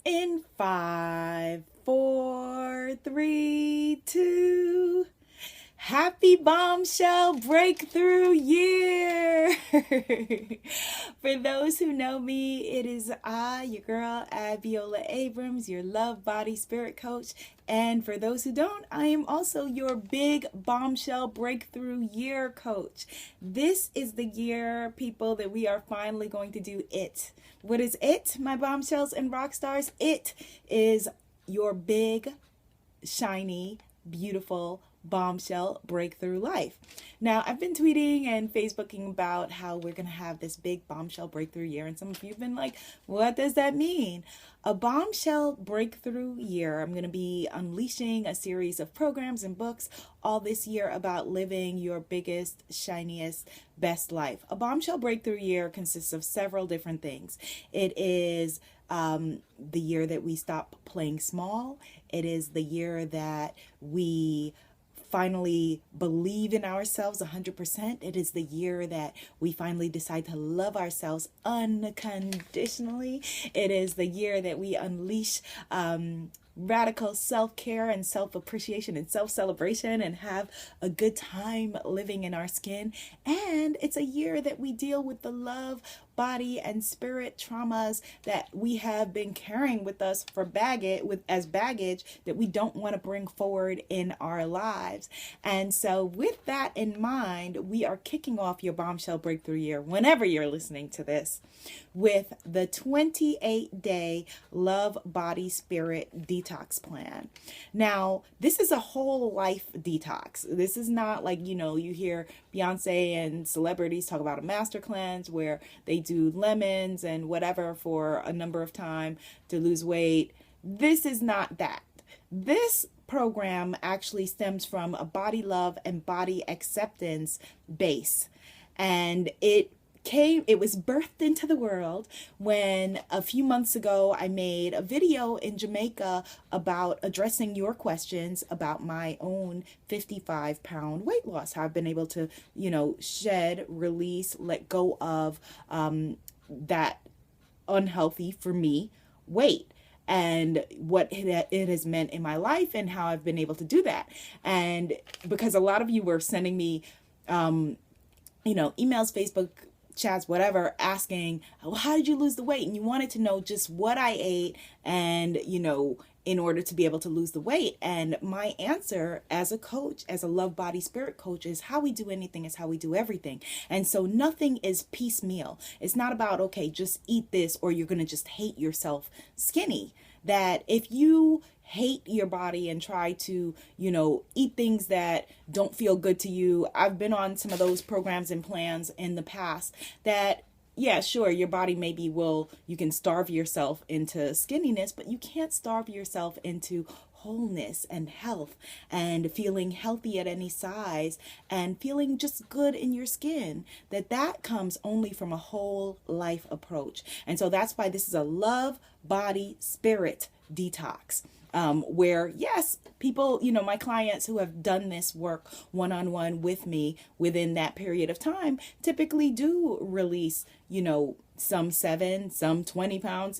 In 5, 4, 3, 2. Happy Bombshell Breakthrough Year! For those who know me, it is I, your girl, Abiola Abrams, your love, body, spirit coach. And for those who don't, I am also your big Bombshell Breakthrough Year coach. This is the year, people, that we are finally going to do it. What is it, my bombshells and rock stars? It is your big, shiny, beautiful bombshell breakthrough life. Now, I've been tweeting and Facebooking about how we're going to have this big bombshell breakthrough year, and some of you have been like, what does that mean? A bombshell breakthrough year. I'm going to be unleashing a series of programs and books all this year about living your biggest, shiniest, best life. A bombshell breakthrough year consists of several different things. It is the year that we stop playing small. It is the year that we finally believe in ourselves 100%. It is the year that we finally decide to love ourselves unconditionally. It is the year that we unleash radical self-care and self-appreciation and self-celebration and have a good time living in our skin. And it's a year that we deal with the love, body, and spirit traumas that we have been carrying with us for as baggage that we don't want to bring forward in our lives. And so with that in mind, we are kicking off your bombshell breakthrough year, whenever you're listening to this, with the 28-day love, body, spirit detox plan. Now, this is a whole life detox. This is not like, you hear Beyonce and celebrities talk about a master cleanse where they do lemons and whatever for a number of time to lose weight. This is not that. This program actually stems from a body love and body acceptance base. And it was birthed into the world when a few months ago I made a video in Jamaica about addressing your questions about my own 55-pound weight loss, how I've been able to, shed, release, let go of that unhealthy for me weight, and what it has meant in my life and how I've been able to do that. And because a lot of you were sending me, emails, Facebook chats, whatever, asking, well, how did you lose the weight? And you wanted to know just what I ate and, in order to be able to lose the weight. And my answer as a coach, as a love, body, spirit coach, is how we do anything is how we do everything. And so nothing is piecemeal. It's not about, okay, just eat this or you're going to just hate yourself skinny. That if you hate your body and try to, eat things that don't feel good to you. I've been on some of those programs and plans in the past that, yeah, sure, your body maybe you can starve yourself into skinniness, but you can't starve yourself into wholeness and health and feeling healthy at any size and feeling just good in your skin. That comes only from a whole life approach. And so that's why this is a love, body, spirit detox. Where, yes, people, my clients who have done this work one-on-one with me within that period of time typically do release, some 7, some 20 pounds,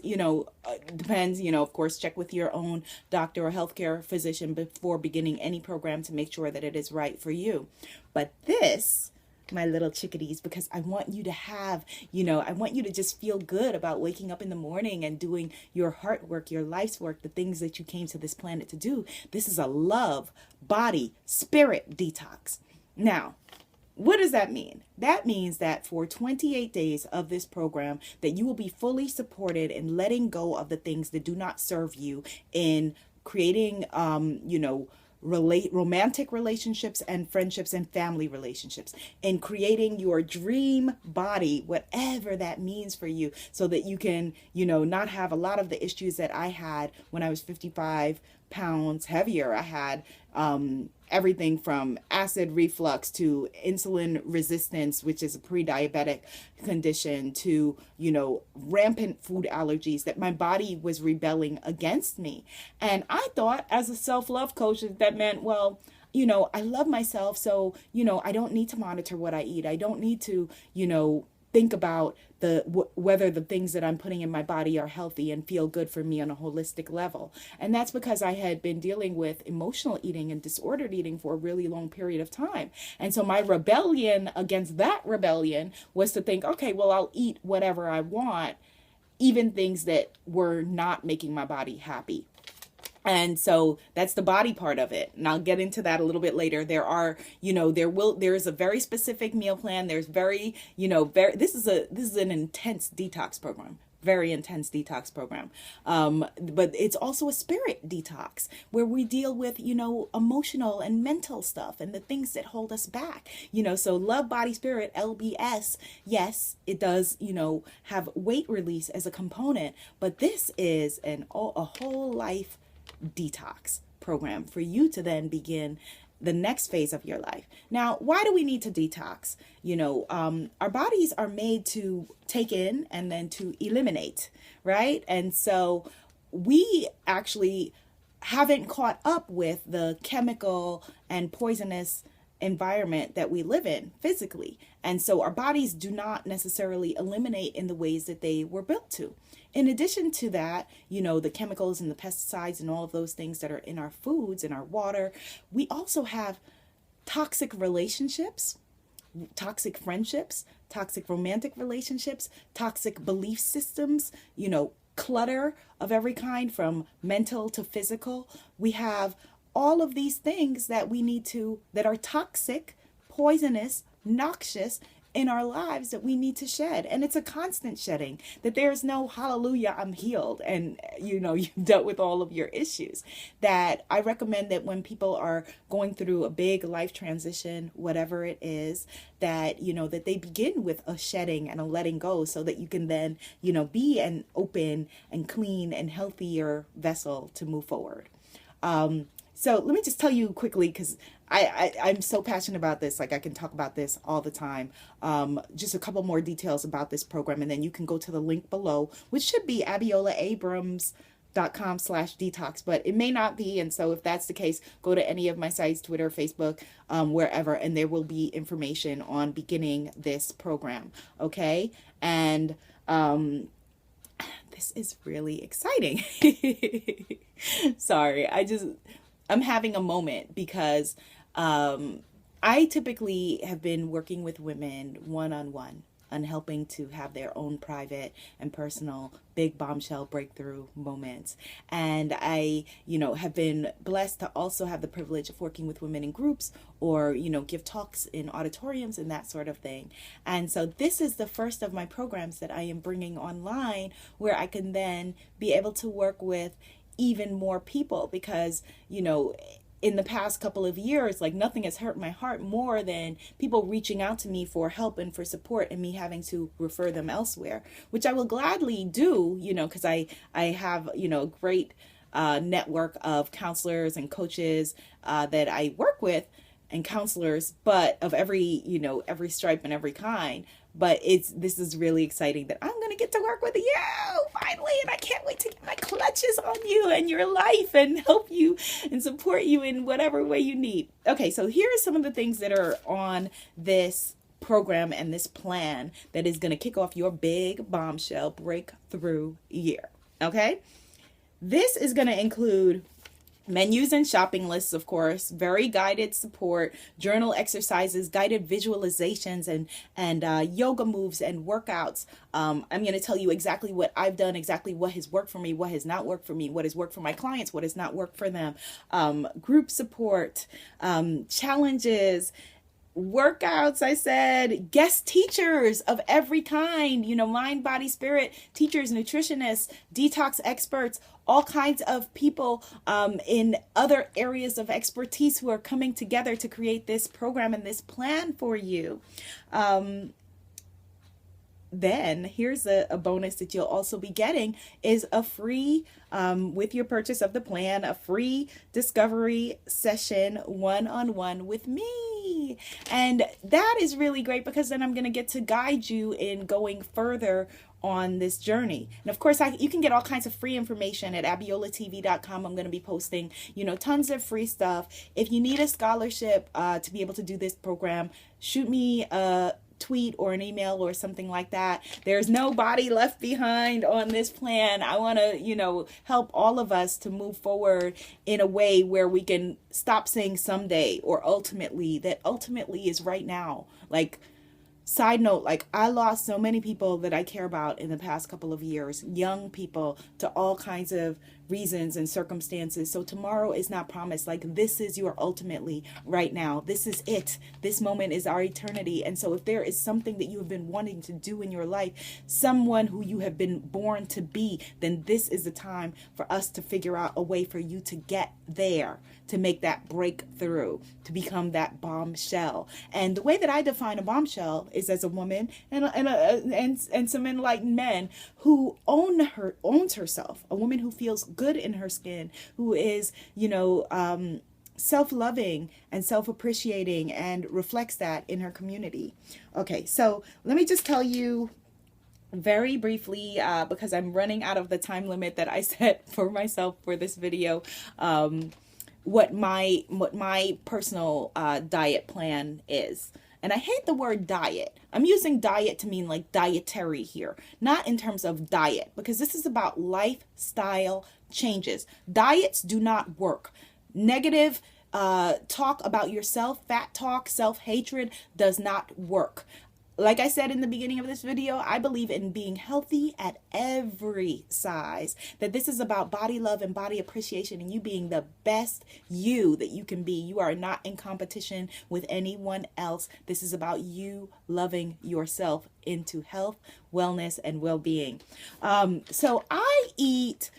depends, of course, check with your own doctor or healthcare physician before beginning any program to make sure that it is right for you. But this, my little chickadees, because I want you to have, I want you to just feel good about waking up in the morning and doing your heart work, your life's work, the things that you came to this planet to do. This is a love, body, spirit detox. Now, what does that mean? That means that for 28 days of this program, that you will be fully supported in letting go of the things that do not serve you in creating, romantic relationships and friendships and family relationships, and creating your dream body, whatever that means for you, so that you can, not have a lot of the issues that I had when I was 55 pounds heavier. I had everything from acid reflux to insulin resistance, which is a pre-diabetic condition, to, rampant food allergies, that my body was rebelling against me. And I thought as a self-love coach that meant, well, I love myself. So, I don't need to monitor what I eat. I don't need to, think about whether the things that I'm putting in my body are healthy and feel good for me on a holistic level. And that's because I had been dealing with emotional eating and disordered eating for a really long period of time. And so my rebellion against that rebellion was to think, okay, well, I'll eat whatever I want, even things that were not making my body happy. And so that's the body part of it. And I'll get into that a little bit later. There are, there is a very specific meal plan. There's this is an intense detox program. Very intense detox program. But it's also a spirit detox where we deal with, emotional and mental stuff and the things that hold us back. So Love, Body, Spirit, LBS, yes, it does, have weight release as a component, but this is a whole life detox program for you to then begin the next phase of your life. Now, why do we need to detox? Our bodies are made to take in and then to eliminate, right? And so we actually haven't caught up with the chemical and poisonous environment that we live in physically. And so our bodies do not necessarily eliminate in the ways that they were built to. In addition to that, the chemicals and the pesticides and all of those things that are in our foods, in our water, we also have toxic relationships, toxic friendships, toxic romantic relationships, toxic belief systems, clutter of every kind from mental to physical. We have all of these things that that are toxic, poisonous, noxious in our lives that we need to shed. And it's a constant shedding, that there's no hallelujah, I'm healed and you've dealt with all of your issues. That I recommend that when people are going through a big life transition, whatever it is, that that they begin with a shedding and a letting go, so that you can then be an open and clean and healthier vessel to move forward. So let me just tell you quickly, because I'm so passionate about this. Like, I can talk about this all the time. Just a couple more details about this program, and then you can go to the link below, which should be abiolaabrams.com/detox, but it may not be. And so if that's the case, go to any of my sites, Twitter, Facebook, wherever, and there will be information on beginning this program. Okay. And, this is really exciting. Sorry. I'm having a moment because I typically have been working with women one-on-one on helping to have their own private and personal big bombshell breakthrough moments. And I, have been blessed to also have the privilege of working with women in groups or, give talks in auditoriums and that sort of thing. And so this is the first of my programs that I am bringing online, where I can then be able to work with even more people, because, in the past couple of years, like, nothing has hurt my heart more than people reaching out to me for help and for support, and me having to refer them elsewhere, which I will gladly do, because I have, a great network of counselors and coaches that I work with, and counselors, but of every stripe and every kind. But this is really exciting that I'm going to get to work with you finally. And I can't wait to get my clutches on you and your life and help you and support you in whatever way you need. Okay, so here are some of the things that are on this program and this plan that is going to kick off your big bombshell breakthrough year. Okay, this is going to include menus and shopping lists, of course, very guided support, journal exercises, guided visualizations, and yoga moves and workouts. I'm going to tell you exactly what I've done, exactly what has worked for me, what has not worked for me, what has worked for my clients, what has not worked for them. Group support, challenges, workouts, I said, guest teachers of every kind, mind, body, spirit, teachers, nutritionists, detox experts, all kinds of people in other areas of expertise who are coming together to create this program and this plan for you. Then here's a bonus that you'll also be getting is a free, with your purchase of the plan, a free discovery session one-on-one with me. And that is really great, because then I'm going to get to guide you in going further on this journey. And of course, you can get all kinds of free information at abiolatv.com. I'm going to be posting, tons of free stuff. If you need a scholarship to be able to do this program, shoot me a tweet or an email or something like that. There's nobody left behind on this plan. I want to, help all of us to move forward in a way where we can stop saying someday or ultimately. That ultimately is right now. Like, side note, like, I lost so many people that I care about in the past couple of years, young people, to all kinds of reasons and circumstances. So tomorrow is not promised. Like, this is your ultimately right now. This is it. This moment is our eternity. And so if there is something that you have been wanting to do in your life, someone who you have been born to be, then this is the time for us to figure out a way for you to get there, to make that breakthrough, to become that bombshell. And the way that I define a bombshell is as a woman and some enlightened men who owns herself, a woman who feels good in her skin, who is, self-loving and self-appreciating and reflects that in her community. Okay, so let me just tell you very briefly, because I'm running out of the time limit that I set for myself for this video, what my personal diet plan is. And I hate the word diet. I'm using diet to mean like dietary here, not in terms of diet, because this is about lifestyle changes. Diets do not work. Negative talk about yourself, fat talk, self-hatred does not work. Like I said in the beginning of this video, I believe in being healthy at every size, that this is about body love and body appreciation and you being the best you that you can be. You are not in competition with anyone else. This is about you loving yourself into health, wellness, and well-being. So I eat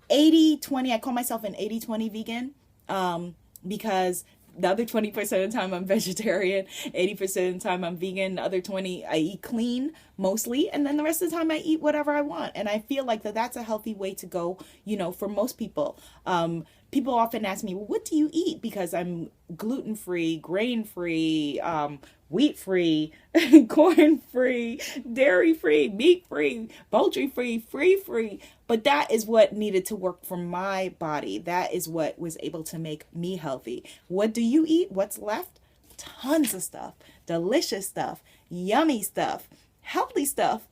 80-20. I call myself an 80-20 vegan because the other 20% of the time I'm vegetarian, 80% of the time I'm vegan, the other 20 I eat clean mostly, and then the rest of the time I eat whatever I want. And I feel like that's a healthy way to go, for most people. People often ask me, well, what do you eat? Because I'm gluten-free, grain-free, wheat-free, corn-free, dairy-free, meat-free, poultry-free, free. But that is what needed to work for my body. That is what was able to make me healthy. What do you eat? What's left? Tons of stuff, delicious stuff, yummy stuff, healthy stuff.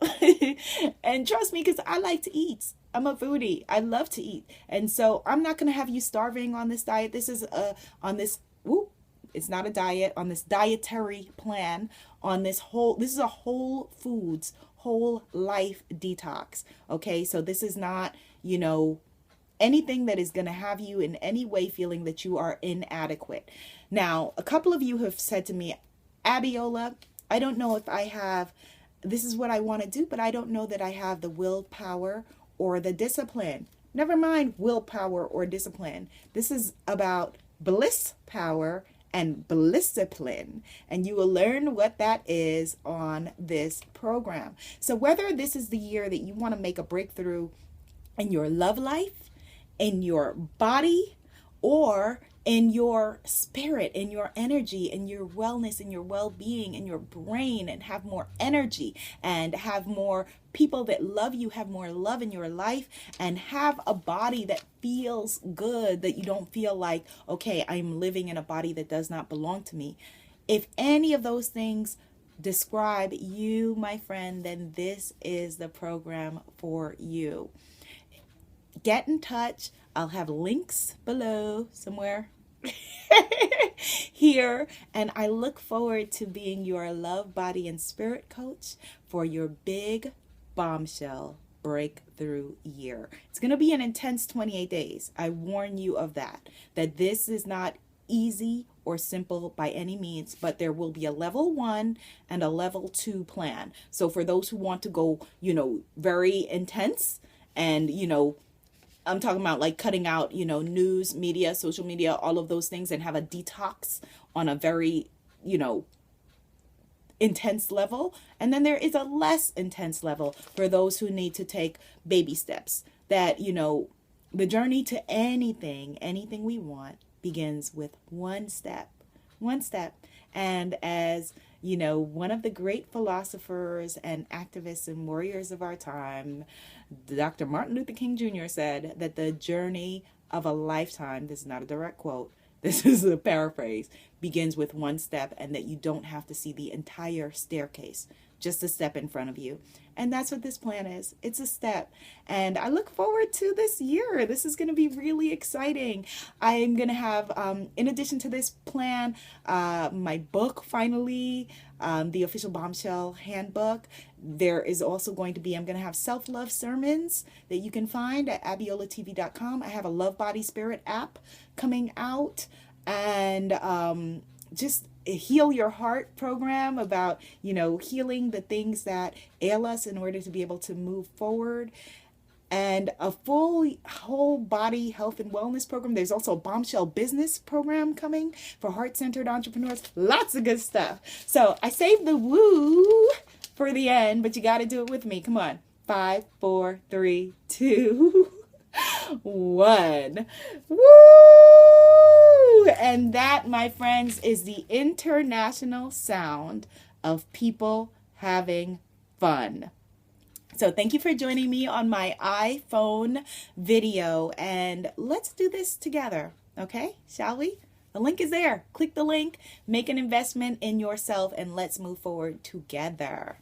And trust me, because I like to eat. I'm a foodie. I love to eat. And so I'm not going to have you starving on this diet. This is it's not a diet, on this dietary plan, this is a whole foods, whole life detox. Okay. So this is not, anything that is going to have you in any way feeling that you are inadequate. Now, a couple of you have said to me, Abiola, I don't know if this is what I want to do, but I don't know that I have the willpower or the discipline. Never mind willpower or discipline. This is about bliss power and blissdiscipline, and you will learn what that is on this program. So whether this is the year that you want to make a breakthrough in your love life, in your body, or in your spirit, in your energy, in your wellness, in your well-being, in your brain, and have more energy and have more people that love you, have more love in your life, and have a body that feels good, that you don't feel like, okay, I'm living in a body that does not belong to me. If any of those things describe you, my friend, then this is the program for you. Get in touch. I'll have links below somewhere here, and I look forward to being your love, body, and spirit coach for your big bombshell breakthrough year. It's going to be an intense 28 days. I warn you of that this is not easy or simple by any means, but there will be a level 1 and a level 2 plan. So for those who want to go, very intense and, I'm talking about like cutting out, news, media, social media, all of those things, and have a detox on a very, intense level. And then there is a less intense level for those who need to take baby steps. That, the journey to anything we want begins with one step. And as one of the great philosophers and activists and warriors of our time, Dr. Martin Luther King Jr. said that the journey of a lifetime, this is not a direct quote, this is a paraphrase, begins with one step, and that you don't have to see the entire staircase, just a step in front of you. And that's what this plan is. It's a step. And I look forward to this year. This is going to be really exciting. I'm going to have, in addition to this plan, my book finally, the official Bombshell handbook. There is also going to be, I'm going to have self-love sermons that you can find at abiolatv.com. I have a Love Body Spirit app coming out, and just a Heal Your Heart program about, healing the things that ail us in order to be able to move forward, and a full whole body health and wellness program. There's also a Bombshell business program coming for heart-centered entrepreneurs. Lots of good stuff. So I saved the woo for the end, but you got to do it with me. Come on. 5, 4, 3, 2, 1. Woo! And that, my friends, is the international sound of people having fun. So thank you for joining me on my iPhone video, and let's do this together. Okay, shall we? The link is there. Click the link, make an investment in yourself, and let's move forward together.